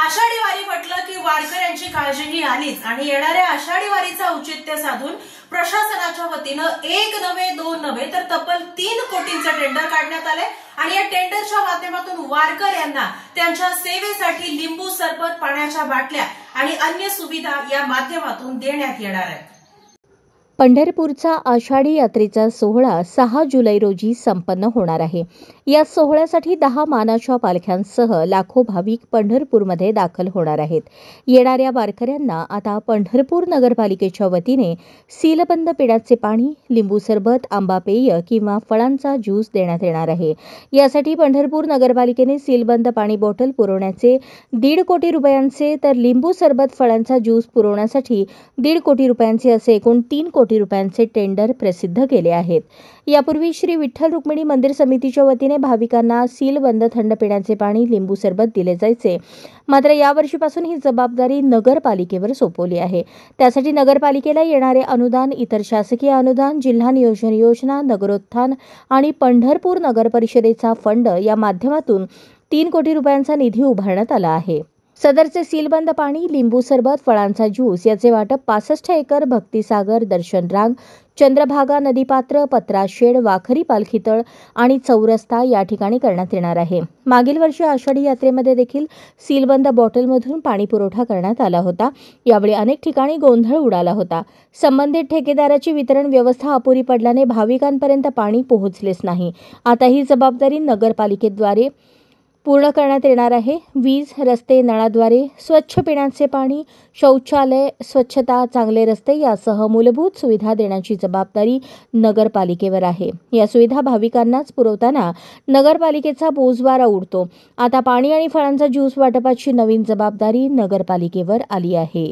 आषाढी वारी म्हटलं की वारकऱ्यांची काळजीही आलीच आणि येणाऱ्या आषाढी वारीचा औचित्य साधून प्रशासनाच्या वतीनं एक नव्हे दोन नव्हे तर तब्बल 3 कोटींचं टेंडर काढण्यात आले आणि या टेंडरच्या माध्यमातून वारकऱ्यांना त्यांच्या सेवेसाठी लिंबू सरबत, पाण्याच्या बाटल्या आणि अन्य सुविधा या माध्यमातून देण्यात येणार आहेत। पंढरपूरचा आषाढी यात्रेचा सोहळा 6 जुलै रोजी संपन्न होणार आहे। या सोहळ्यासाठी 10 मानाच्या पालख्यांसह लाखो भाविक पंढरपूरमध्ये दाखल होणार आहेत। येणाऱ्या वारकऱ्यांना आता पंढरपूर नगरपालिकेच्या वतीने सीलबंद पिण्याचे पाणी, लिंबू सरबत, आंबा पेय किंवा फळांचा ज्यूस देण्यात येणार आहे। यासाठी पंढरपूर नगरपालिकेने सीलबंद पाणी बॉटल पुरवण्याचे 1.5 कोटी रुपयांचे तर लिंबू सरबत, फळांचा ज्यूस पुरवण्यासाठी 1.5 कोटी रुपयांचे असे एकूण 3 कोटी रुपयांचे टेंडर प्रसिद्ध केले आहेत। यापूर्वी श्री विठ्ठल रुक्मिणी मंदिर समितीच्या वतीने भाविकांना सीलबंद थंड पिण्याचे पाणी, लिंबू सरबत दिले जायचे। मात्र यावर्षीपासून ही जबाबदारी नगरपालिकेवर सोपवली आहे। त्यासाठी नगरपालिकेला येणारे अनुदान, इतर शासकीय अनुदान, जिल्हा नियोजन योजना, नगरोत्थान आणि पंढरपूर नगर परिषदेचा फंड या माध्यमातून 3 कोटी रुपयांचा निधी उभारण्यात आला आहे। सदरचे सीलबंद पाणी, लिंबू सरबत, फळांचा ज्यूस याचे वाटप 65 एकर भक्तिसागर, दर्शन रांग, चंद्रभागा नदीपात्र, पत्राशेड, वाखरी पालखीतळ आणि चौरस्ता या ठिकाणी करण्यात येणार आहे। मागील वर्षी आषाढी यात्रेमध्ये देखील सीलबंद बॉटलमधून पाणी पुरवठा करण्यात आला होता। यावेळी अनेक ठिकाणी गोंधळ उडाला होता। संबंधित ठेकेदाराची वितरण व्यवस्था अपुरी पडल्याने भाविकांपर्यंत पाणी पोहोचलेच नाही। आता ही जबाबदारी नगरपालिकेद्वारे पूर्ण करण्यात येणार आहे। वीज, रस्ते, नळाद्वारे स्वच्छ पिण्याचे पाणी, शौचालय, स्वच्छता, चांगले रस्ते यासह मूलभूत सुविधा देण्याची जबाबदारी नगरपालिकेवर आहे। या सुविधा भाविकांनाच पुरवताना नगरपालिकेचा बोजवारा उडतो। आता पाणी आणि फळांचा ज्यूस वाटपाची नवीन जबाबदारी नगरपालिकेवर आली आहे।